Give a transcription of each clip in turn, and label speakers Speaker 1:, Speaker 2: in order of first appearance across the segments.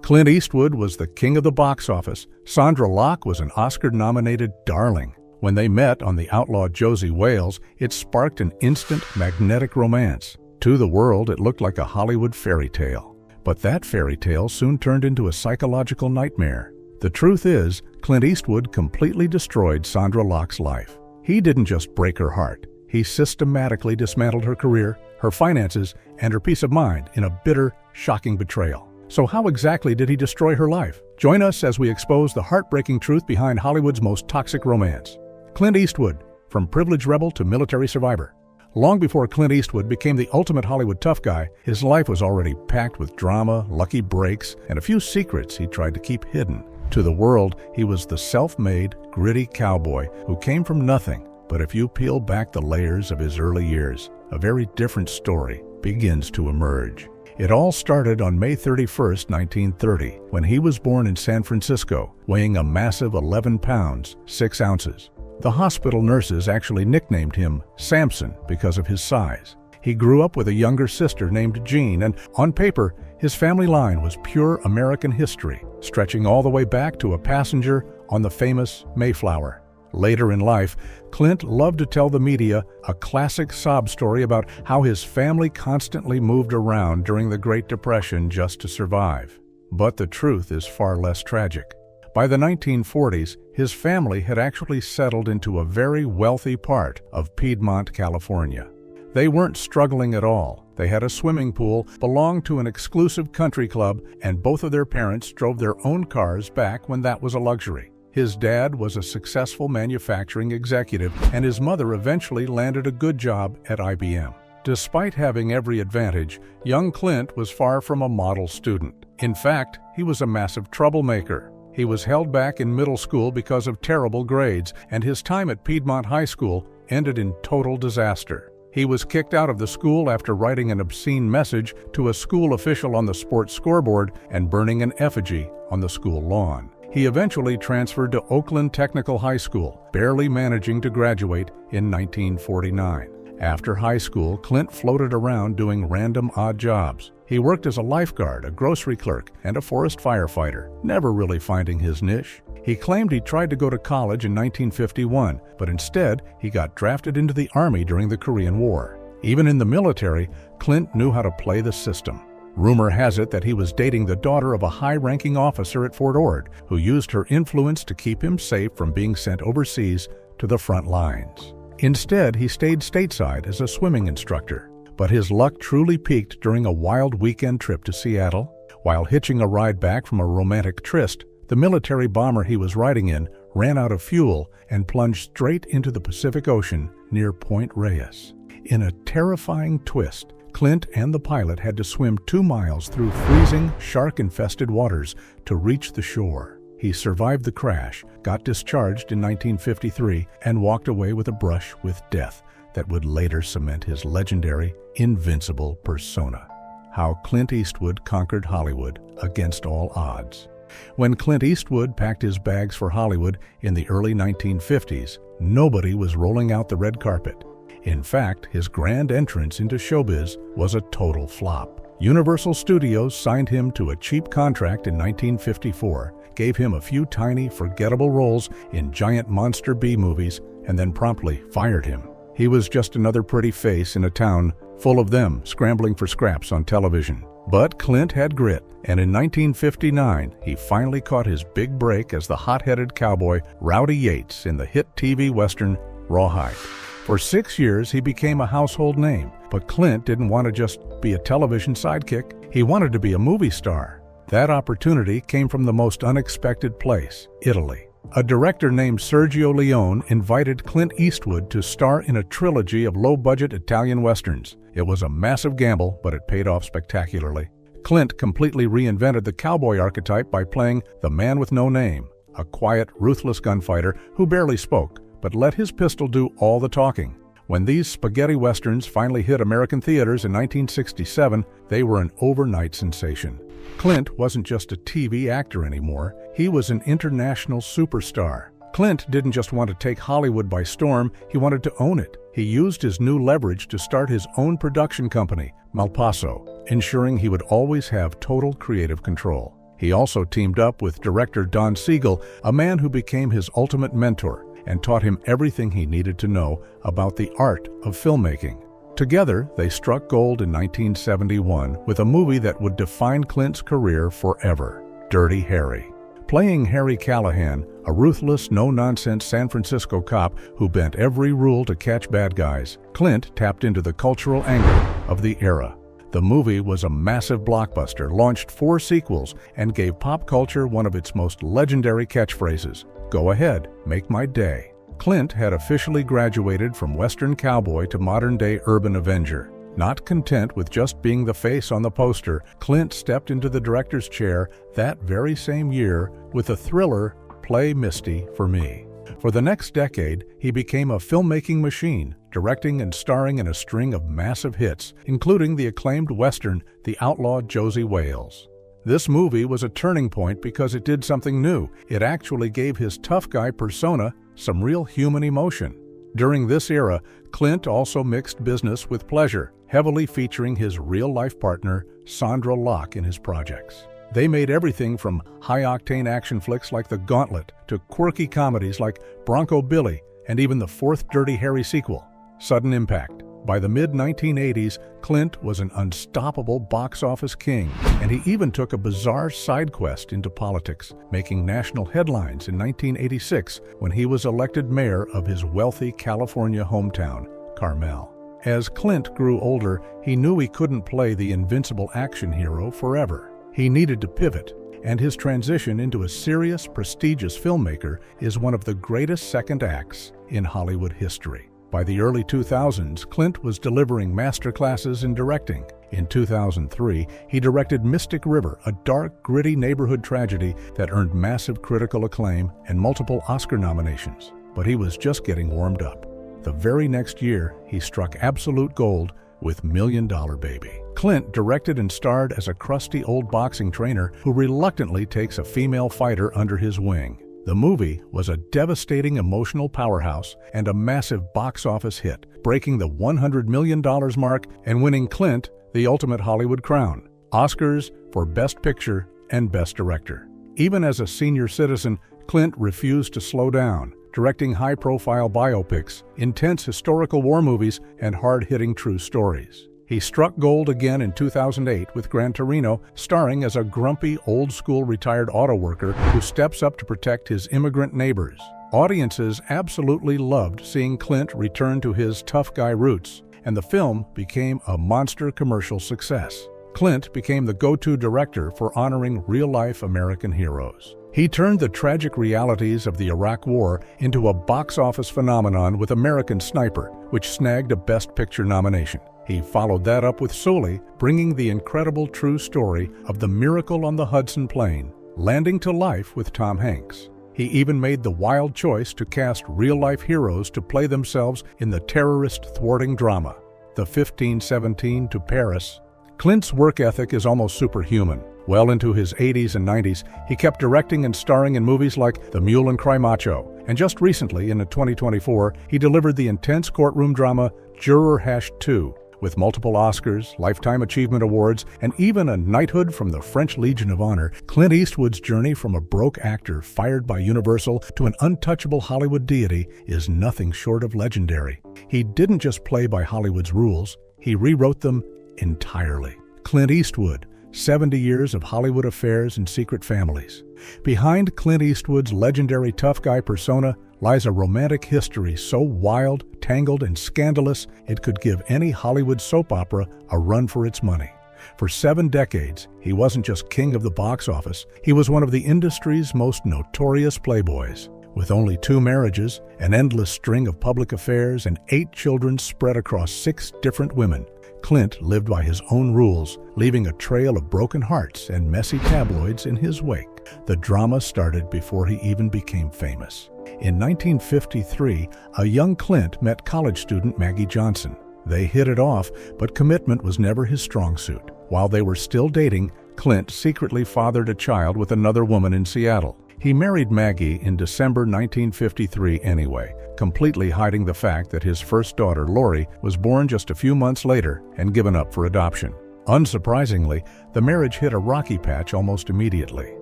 Speaker 1: Clint Eastwood was the king of the box office. Sandra Locke was an Oscar-nominated darling. When they met on the Outlaw Josey Wales, it sparked an instant magnetic romance. To the world, it looked like a Hollywood fairy tale. But that fairy tale soon turned into a psychological nightmare. The truth is, Clint Eastwood completely destroyed Sandra Locke's life. He didn't just break her heart. He systematically dismantled her career, her finances, and her peace of mind in a bitter, shocking betrayal. So how exactly did he destroy her life? Join us as we expose the heartbreaking truth behind Hollywood's most toxic romance. Clint Eastwood, from privileged rebel to military survivor. Long before Clint Eastwood became the ultimate Hollywood tough guy, his life was already packed with drama, lucky breaks, and a few secrets he tried to keep hidden. To the world, he was the self-made, gritty cowboy who came from nothing. But if you peel back the layers of his early years, a very different story begins to emerge. It all started on May 31, 1930, when he was born in San Francisco, weighing a massive 11 pounds, 6 ounces. The hospital nurses actually nicknamed him Samson because of his size. He grew up with a younger sister named Jean, and on paper, his family line was pure American history, stretching all the way back to a passenger on the famous Mayflower. Later in life, Clint loved to tell the media a classic sob story about how his family constantly moved around during the Great Depression just to survive. But the truth is far less tragic. By the 1940s, his family had actually settled into a very wealthy part of Piedmont, California. They weren't struggling at all. They had a swimming pool, belonged to an exclusive country club, and both of their parents drove their own cars back when that was a luxury. His dad was a successful manufacturing executive, and his mother eventually landed a good job at IBM. Despite having every advantage, young Clint was far from a model student. In fact, he was a massive troublemaker. He was held back in middle school because of terrible grades, and his time at Piedmont High School ended in total disaster. He was kicked out of the school after writing an obscene message to a school official on the sports scoreboard and burning an effigy on the school lawn. He eventually transferred to Oakland Technical High School, barely managing to graduate in 1949. After high school, Clint floated around doing random odd jobs. He worked as a lifeguard, a grocery clerk, and a forest firefighter, never really finding his niche. He claimed he tried to go to college in 1951, but instead he got drafted into the Army during the Korean War. Even in the military, Clint knew how to play the system. Rumor has it that he was dating the daughter of a high-ranking officer at Fort Ord, who used her influence to keep him safe from being sent overseas to the front lines. Instead, he stayed stateside as a swimming instructor. But his luck truly peaked during a wild weekend trip to Seattle. While hitching a ride back from a romantic tryst, the military bomber he was riding in ran out of fuel and plunged straight into the Pacific Ocean near Point Reyes. In a terrifying twist, Clint and the pilot had to swim 2 miles through freezing, shark-infested waters to reach the shore. He survived the crash, got discharged in 1953, and walked away with a brush with death that would later cement his legendary, invincible persona. How Clint Eastwood conquered Hollywood against all odds. When Clint Eastwood packed his bags for Hollywood in the early 1950s, nobody was rolling out the red carpet. In fact, his grand entrance into showbiz was a total flop. Universal Studios signed him to a cheap contract in 1954, gave him a few tiny, forgettable roles in giant monster B movies, and then promptly fired him. He was just another pretty face in a town full of them scrambling for scraps on television. But Clint had grit, and in 1959, he finally caught his big break as the hot-headed cowboy Rowdy Yates in the hit TV western Rawhide. For 6 years, he became a household name, but Clint didn't want to just be a television sidekick. He wanted to be a movie star. That opportunity came from the most unexpected place, Italy. A director named Sergio Leone invited Clint Eastwood to star in a trilogy of low-budget Italian westerns. It was a massive gamble, but it paid off spectacularly. Clint completely reinvented the cowboy archetype by playing the man with no name, a quiet, ruthless gunfighter who barely spoke, but let his pistol do all the talking. When these spaghetti westerns finally hit American theaters in 1967, they were an overnight sensation. Clint wasn't just a TV actor anymore, he was an international superstar. Clint didn't just want to take Hollywood by storm, he wanted to own it. He used his new leverage to start his own production company, Malpaso, ensuring he would always have total creative control. He also teamed up with director Don Siegel, a man who became his ultimate mentor and taught him everything he needed to know about the art of filmmaking. Together, they struck gold in 1971 with a movie that would define Clint's career forever, Dirty Harry. Playing Harry Callahan, a ruthless, no-nonsense San Francisco cop who bent every rule to catch bad guys, Clint tapped into the cultural angle of the era. The movie was a massive blockbuster, launched 4 sequels, and gave pop culture one of its most legendary catchphrases, "Go ahead, make my day." Clint had officially graduated from Western cowboy to modern-day urban avenger. Not content with just being the face on the poster, Clint stepped into the director's chair that very same year with the thriller Play Misty for Me. For the next decade, he became a filmmaking machine, directing and starring in a string of massive hits, including the acclaimed Western The Outlaw Josey Wales. This movie was a turning point because it did something new. It actually gave his tough guy persona some real human emotion. During this era, Clint also mixed business with pleasure, heavily featuring his real-life partner, Sandra Locke, in his projects. They made everything from high-octane action flicks like The Gauntlet to quirky comedies like Bronco Billy and even the 4th Dirty Harry sequel, Sudden Impact. By the mid-1980s, Clint was an unstoppable box office king, and he even took a bizarre side quest into politics, making national headlines in 1986 when he was elected mayor of his wealthy California hometown, Carmel. As Clint grew older, he knew he couldn't play the invincible action hero forever. He needed to pivot, and his transition into a serious, prestigious filmmaker is one of the greatest second acts in Hollywood history. By the early 2000s, Clint was delivering masterclasses in directing. In 2003, he directed Mystic River, a dark, gritty neighborhood tragedy that earned massive critical acclaim and multiple Oscar nominations. But he was just getting warmed up. The very next year, he struck absolute gold with Million Dollar Baby. Clint directed and starred as a crusty old boxing trainer who reluctantly takes a female fighter under his wing. The movie was a devastating emotional powerhouse and a massive box office hit, breaking the $100 million mark and winning Clint the ultimate Hollywood crown, Oscars for Best Picture and Best Director. Even as a senior citizen, Clint refused to slow down, directing high-profile biopics, intense historical war movies, and hard-hitting true stories. He struck gold again in 2008 with Gran Torino, starring as a grumpy, old-school retired auto worker who steps up to protect his immigrant neighbors. Audiences absolutely loved seeing Clint return to his tough guy roots, and the film became a monster commercial success. Clint became the go-to director for honoring real-life American heroes. He turned the tragic realities of the Iraq War into a box office phenomenon with American Sniper, which snagged a Best Picture nomination. He followed that up with Sully, bringing the incredible true story of the Miracle on the Hudson Plain, landing to life with Tom Hanks. He even made the wild choice to cast real-life heroes to play themselves in the terrorist-thwarting drama, The 1517 to Paris. Clint's work ethic is almost superhuman. Well into his 80s and 90s, he kept directing and starring in movies like The Mule and Cry Macho, and just recently, in 2024, he delivered the intense courtroom drama Juror #2, with multiple Oscars, Lifetime Achievement Awards, and even a knighthood from the French Legion of Honor. Clint Eastwood's journey from a broke actor fired by Universal to an untouchable Hollywood deity is nothing short of legendary. He didn't just play by Hollywood's rules, he rewrote them entirely. Clint Eastwood, 70 years of Hollywood affairs and secret families. Behind Clint Eastwood's legendary tough guy persona lies a romantic history so wild, tangled, and scandalous it could give any Hollywood soap opera a run for its money. For 7 decades, he wasn't just king of the box office, he was one of the industry's most notorious playboys. With only 2 marriages, an endless string of public affairs, and 8 children spread across 6 different women, Clint lived by his own rules, leaving a trail of broken hearts and messy tabloids in his wake. The drama started before he even became famous. In 1953, a young Clint met college student Maggie Johnson. They hit it off, but commitment was never his strong suit. While they were still dating, Clint secretly fathered a child with another woman in Seattle. He married Maggie in December 1953 anyway, completely hiding the fact that his first daughter, Lori, was born just a few months later and given up for adoption. Unsurprisingly, the marriage hit a rocky patch almost immediately.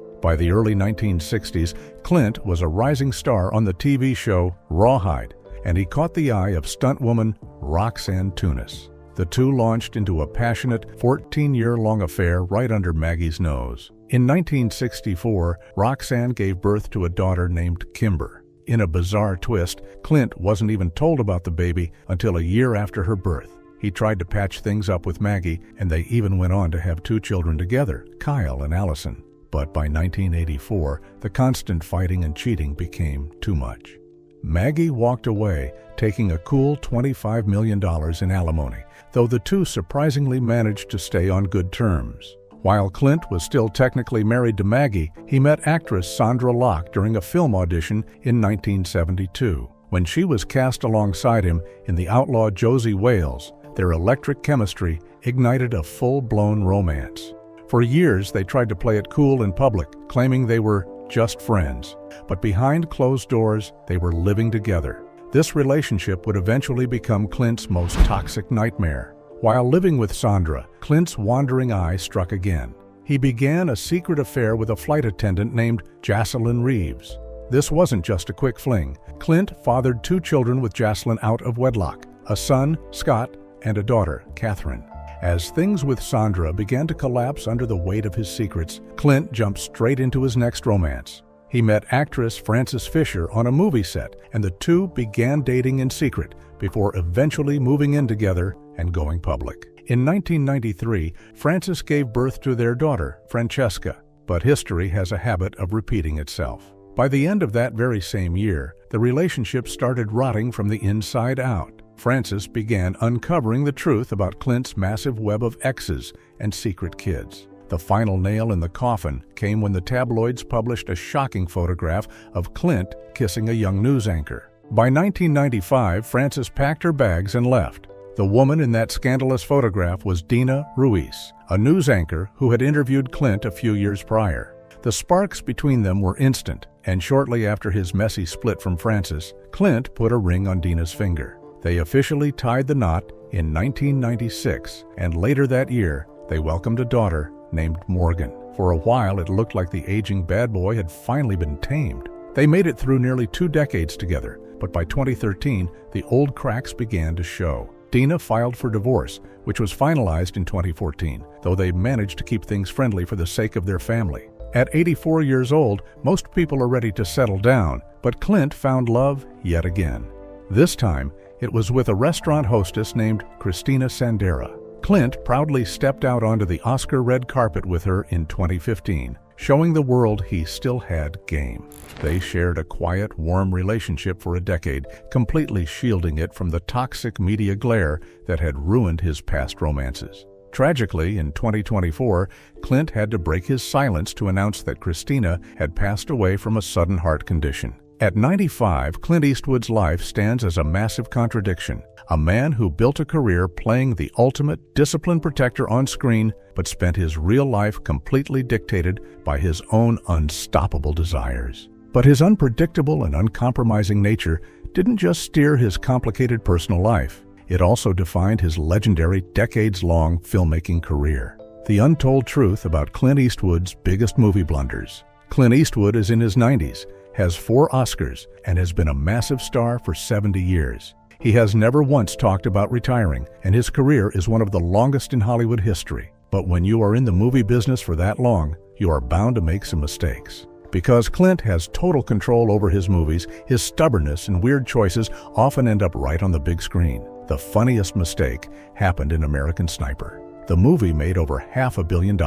Speaker 1: By the early 1960s, Clint was a rising star on the TV show Rawhide, and he caught the eye of stuntwoman Roxanne Tunis. The two launched into a passionate 14-year-long affair right under Maggie's nose. In 1964, Roxanne gave birth to a daughter named Kimber. In a bizarre twist, Clint wasn't even told about the baby until a year after her birth. He tried to patch things up with Maggie, and they even went on to have 2 children together, Kyle and Allison. But by 1984, the constant fighting and cheating became too much. Maggie walked away, taking a cool $25 million in alimony, though the two surprisingly managed to stay on good terms. While Clint was still technically married to Maggie, he met actress Sandra Locke during a film audition in 1972. When she was cast alongside him in the Outlaw Josey Wales, their electric chemistry ignited a full-blown romance. For years, they tried to play it cool in public, claiming they were just friends. But behind closed doors, they were living together. This relationship would eventually become Clint's most toxic nightmare. While living with Sondra, Clint's wandering eye struck again. He began a secret affair with a flight attendant named Jocelyn Reeves. This wasn't just a quick fling. Clint fathered 2 children with Jocelyn out of wedlock, a son, Scott, and a daughter, Catherine. As things with Sondra began to collapse under the weight of his secrets, Clint jumped straight into his next romance. He met actress Frances Fisher on a movie set, and the two began dating in secret before eventually moving in together and going public. In 1993, Frances gave birth to their daughter, Francesca, but history has a habit of repeating itself. By the end of that very same year, the relationship started rotting from the inside out. Frances began uncovering the truth about Clint's massive web of exes and secret kids. The final nail in the coffin came when the tabloids published a shocking photograph of Clint kissing a young news anchor. By 1995, Frances packed her bags and left. The woman in that scandalous photograph was Dina Ruiz, a news anchor who had interviewed Clint a few years prior. The sparks between them were instant, and shortly after his messy split from Frances, Clint put a ring on Dina's finger. They officially tied the knot in 1996, and later that year, they welcomed a daughter named Morgan. For a while, it looked like the aging bad boy had finally been tamed. They made it through nearly 2 decades together, but by 2013, the old cracks began to show. Dina filed for divorce, which was finalized in 2014, though they managed to keep things friendly for the sake of their family. At 84 years old, most people are ready to settle down, but Clint found love yet again. This time, it was with a restaurant hostess named Christina Sandera. Clint proudly stepped out onto the Oscar red carpet with her in 2015, showing the world he still had game. They shared a quiet, warm relationship for a decade, completely shielding it from the toxic media glare that had ruined his past romances. Tragically, in 2024, Clint had to break his silence to announce that Christina had passed away from a sudden heart condition. At 95, Clint Eastwood's life stands as a massive contradiction. A man who built a career playing the ultimate discipline protector on screen, but spent his real life completely dictated by his own unstoppable desires. But his unpredictable and uncompromising nature didn't just steer his complicated personal life. It also defined his legendary decades-long filmmaking career. The untold truth about Clint Eastwood's biggest movie blunders. Clint Eastwood is in his 90s, has 4 Oscars, and has been a massive star for 70 years. He has never once talked about retiring, and his career is one of the longest in Hollywood history. But when you are in the movie business for that long, you are bound to make some mistakes. Because Clint has total control over his movies, his stubbornness and weird choices often end up right on the big screen. The funniest mistake happened in American Sniper. The movie made over $500 million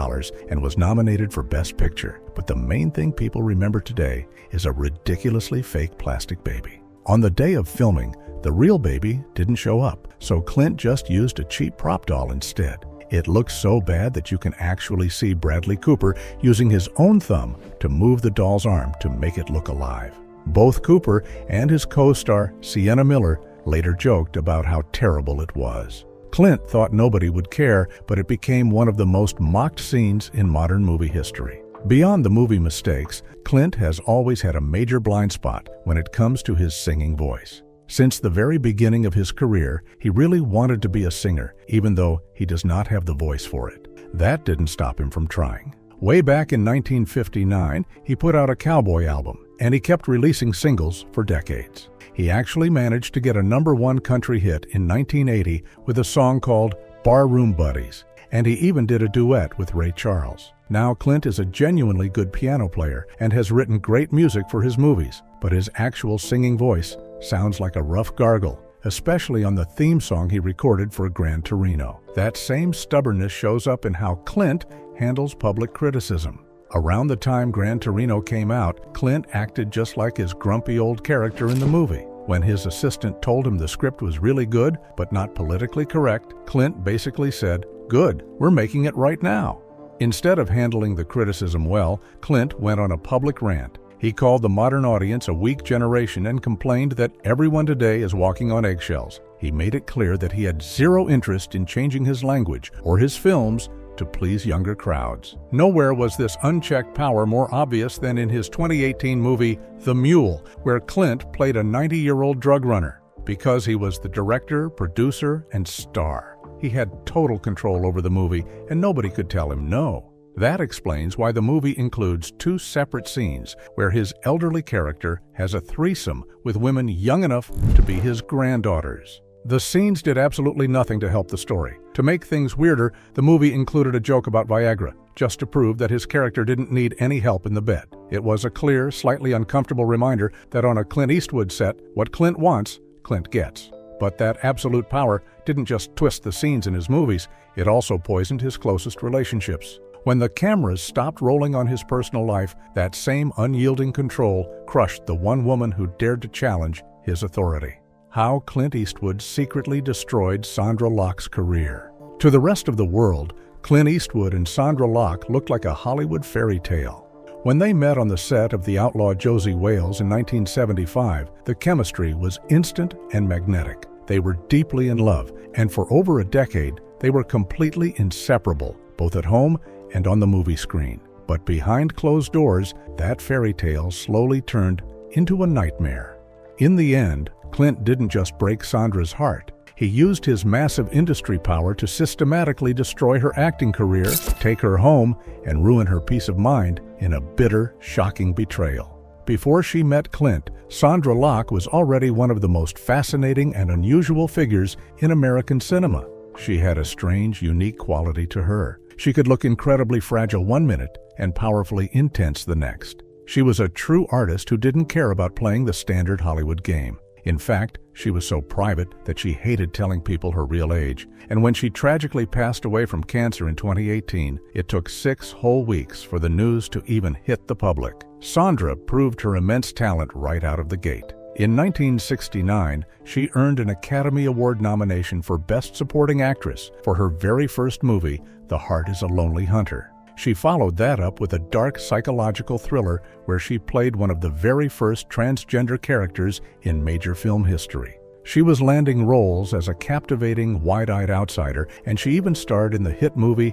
Speaker 1: and was nominated for Best Picture. But the main thing people remember today is a ridiculously fake plastic baby. On the day of filming, the real baby didn't show up, so Clint just used a cheap prop doll instead. It looks so bad that you can actually see Bradley Cooper using his own thumb to move the doll's arm to make it look alive. Both Cooper and his co-star Sienna Miller later joked about how terrible it was. Clint thought nobody would care, but it became one of the most mocked scenes in modern movie history. Beyond the movie mistakes, Clint has always had a major blind spot when it comes to his singing voice. Since the very beginning of his career, he really wanted to be a singer, even though he does not have the voice for it. that didn't stop him from trying. Way back in 1959, he put out a cowboy album, and he kept releasing singles for decades. He actually managed to get a #1 country hit in 1980 with a song called Barroom Buddies, and he even did a duet with Ray Charles. Now Clint is a genuinely good piano player and has written great music for his movies, but his actual singing voice sounds like a rough gargle, especially on the theme song he recorded for Gran Torino. That same stubbornness shows up in how Clint handles public criticism. Around the time Gran Torino came out, Clint acted just like his grumpy old character in the movie. When his assistant told him the script was really good, but not politically correct, Clint basically said, "Good, we're making it right now." Instead of handling the criticism well, Clint went on a public rant. He called the modern audience a weak generation and complained that everyone today is walking on eggshells. He made it clear that he had zero interest in changing his language or his films to please younger crowds. Nowhere was this unchecked power more obvious than in his 2018 movie, The Mule, where Clint played a 90-year-old drug runner. Because he was the director, producer, and star, he had total control over the movie, and nobody could tell him no. That explains why the movie includes 2 separate scenes where his elderly character has a threesome with women young enough to be his granddaughters. The scenes did absolutely nothing to help the story. To make things weirder, the movie included a joke about Viagra, just to prove that his character didn't need any help in the bed. It was a clear, slightly uncomfortable reminder that on a Clint Eastwood set, what Clint wants, Clint gets. But that absolute power didn't just twist the scenes in his movies, it also poisoned his closest relationships. When the cameras stopped rolling on his personal life, that same unyielding control crushed the one woman who dared to challenge his authority. How Clint Eastwood secretly destroyed Sandra Locke's career. To the rest of the world, Clint Eastwood and Sandra Locke looked like a Hollywood fairy tale. When they met on the set of the Outlaw Josey Wales in 1975, the chemistry was instant and magnetic. They were deeply in love, and for over a decade, they were completely inseparable, both at home and on the movie screen. But behind closed doors, that fairy tale slowly turned into a nightmare. In the end, Clint didn't just break Sandra's heart. He used his massive industry power to systematically destroy her acting career, take her home, and ruin her peace of mind in a bitter, shocking betrayal. Before she met Clint, Sandra Locke was already one of the most fascinating and unusual figures in American cinema. She had a strange, unique quality to her. She could look incredibly fragile one minute and powerfully intense the next. She was a true artist who didn't care about playing the standard Hollywood game. In fact, she was so private that she hated telling people her real age. And when she tragically passed away from cancer in 2018, it took 6 whole weeks for the news to even hit the public. Sondra proved her immense talent right out of the gate. In 1969, she earned an Academy Award nomination for Best Supporting Actress for her very first movie, The Heart is a Lonely Hunter. She followed that up with a dark psychological thriller where she played one of the very first transgender characters in major film history. She was landing roles as a captivating, wide-eyed outsider, and she even starred in the hit movie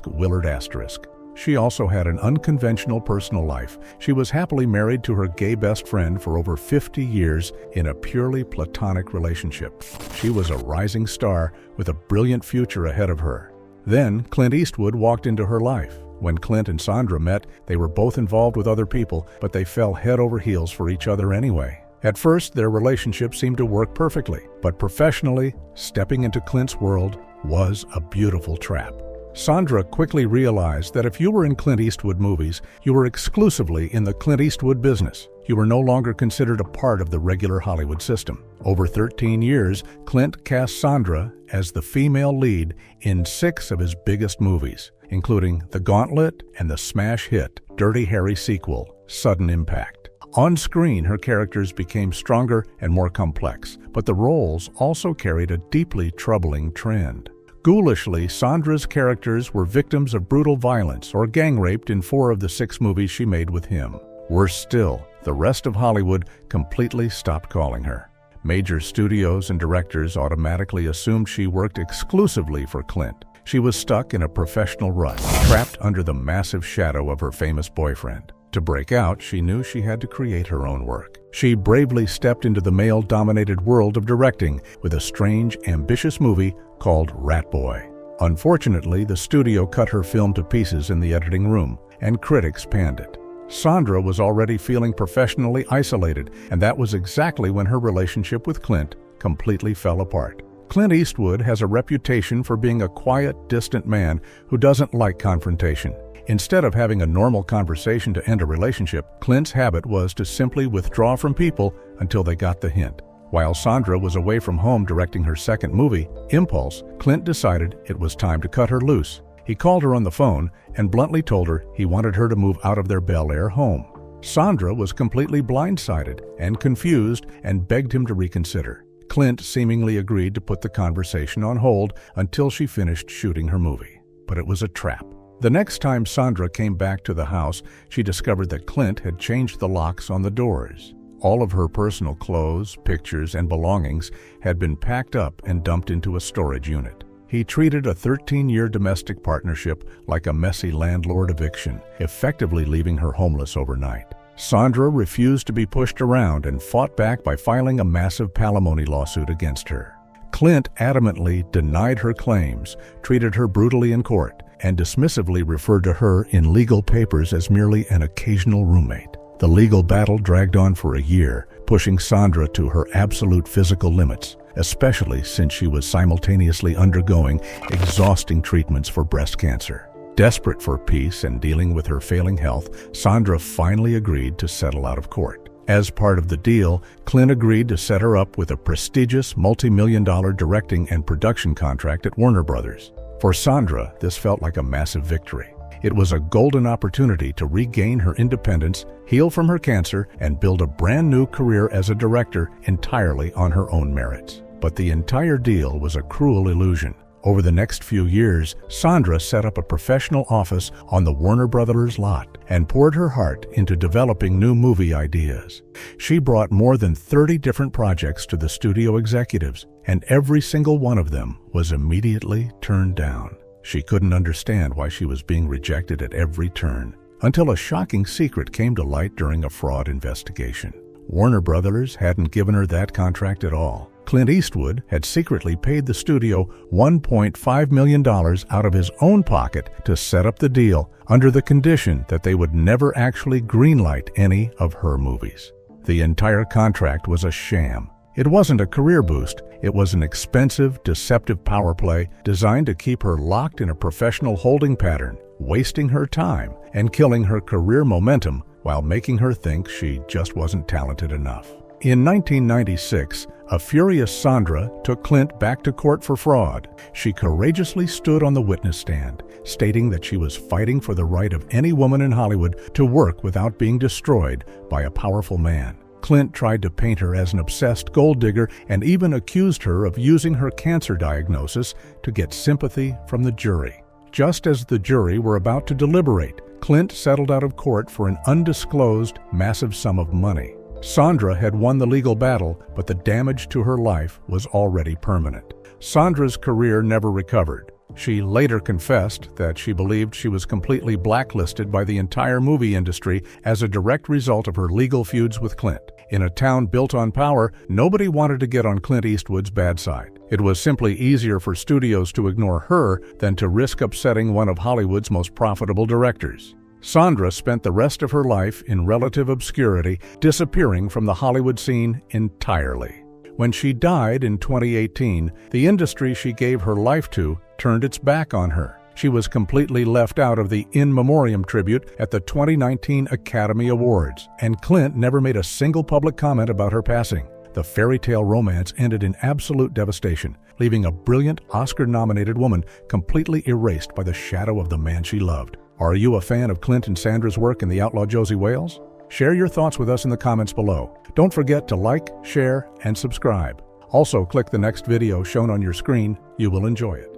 Speaker 1: Willard Asterisk. She also had an unconventional personal life. She was happily married to her gay best friend for over 50 years in a purely platonic relationship. She was a rising star with a brilliant future ahead of her. Then, Clint Eastwood walked into her life. When Clint and Sandra met, they were both involved with other people, but they fell head over heels for each other anyway. At first, their relationship seemed to work perfectly, but professionally, stepping into Clint's world was a beautiful trap. Sandra quickly realized that if you were in Clint Eastwood movies, you were exclusively in the Clint Eastwood business. You were no longer considered a part of the regular Hollywood system. Over 13 years, Clint cast Sandra as the female lead in 6 of his biggest movies, including The Gauntlet and the smash hit Dirty Harry sequel, Sudden Impact. On screen, her characters became stronger and more complex, but the roles also carried a deeply troubling trend. Ghoulishly, Sandra's characters were victims of brutal violence or gang-raped in 4 of the 6 movies she made with him. Worse still, the rest of Hollywood completely stopped calling her. Major studios and directors automatically assumed she worked exclusively for Clint. She was stuck in a professional rut, trapped under the massive shadow of her famous boyfriend. To break out, she knew she had to create her own work. She bravely stepped into the male-dominated world of directing with a strange, ambitious movie called Rat Boy. Unfortunately, the studio cut her film to pieces in the editing room, and critics panned it. Sondra was already feeling professionally isolated, and that was exactly when her relationship with Clint completely fell apart. Clint Eastwood has a reputation for being a quiet, distant man who doesn't like confrontation. Instead of having a normal conversation to end a relationship, Clint's habit was to simply withdraw from people until they got the hint. While Sondra was away from home directing her second movie, Impulse, Clint decided it was time to cut her loose. He called her on the phone and bluntly told her he wanted her to move out of their Bel Air home. Sondra was completely blindsided and confused and begged him to reconsider. Clint seemingly agreed to put the conversation on hold until she finished shooting her movie. But it was a trap. The next time Sondra came back to the house, she discovered that Clint had changed the locks on the doors. All of her personal clothes, pictures, and belongings had been packed up and dumped into a storage unit. He treated a 13-year domestic partnership like a messy landlord eviction, effectively leaving her homeless overnight. Sondra refused to be pushed around and fought back by filing a massive palimony lawsuit against her. Clint adamantly denied her claims, treated her brutally in court, and dismissively referred to her in legal papers as merely an occasional roommate. The legal battle dragged on for a year, pushing Sondra to her absolute physical limits, especially since she was simultaneously undergoing exhausting treatments for breast cancer. Desperate for peace and dealing with her failing health, Sondra finally agreed to settle out of court. As part of the deal, Clint agreed to set her up with a prestigious multi-million-dollar directing and production contract at Warner Brothers. For Sondra, this felt like a massive victory. It was a golden opportunity to regain her independence, heal from her cancer, and build a brand new career as a director entirely on her own merits. But the entire deal was a cruel illusion. Over the next few years, Sondra set up a professional office on the Warner Brothers lot and poured her heart into developing new movie ideas. She brought more than 30 different projects to the studio executives, and every single one of them was immediately turned down. She couldn't understand why she was being rejected at every turn, until a shocking secret came to light during a fraud investigation. Warner Brothers hadn't given her that contract at all. Clint Eastwood had secretly paid the studio $1.5 million out of his own pocket to set up the deal under the condition that they would never actually greenlight any of her movies. The entire contract was a sham. It wasn't a career boost. It was an expensive, deceptive power play designed to keep her locked in a professional holding pattern, wasting her time and killing her career momentum while making her think she just wasn't talented enough. In 1996, a furious Sondra took Clint back to court for fraud. She courageously stood on the witness stand, stating that she was fighting for the right of any woman in Hollywood to work without being destroyed by a powerful man. Clint tried to paint her as an obsessed gold digger and even accused her of using her cancer diagnosis to get sympathy from the jury. Just as the jury were about to deliberate, Clint settled out of court for an undisclosed, massive sum of money. Sondra had won the legal battle, but the damage to her life was already permanent. Sondra's career never recovered. She later confessed that she believed she was completely blacklisted by the entire movie industry as a direct result of her legal feuds with Clint. In a town built on power, nobody wanted to get on Clint Eastwood's bad side. It was simply easier for studios to ignore her than to risk upsetting one of Hollywood's most profitable directors. Sondra spent the rest of her life in relative obscurity, disappearing from the Hollywood scene entirely. When she died in 2018, the industry she gave her life to turned its back on her. She was completely left out of the in memoriam tribute at the 2019 Academy Awards, and Clint never made a single public comment about her passing. The fairy tale romance ended in absolute devastation, leaving a brilliant Oscar-nominated woman completely erased by the shadow of the man she loved. Are you a fan of Clint and Sandra's work in the Outlaw Josey Wales? Share your thoughts with us in the comments below. Don't forget to like, share, and subscribe. Also, click the next video shown on your screen. You will enjoy it.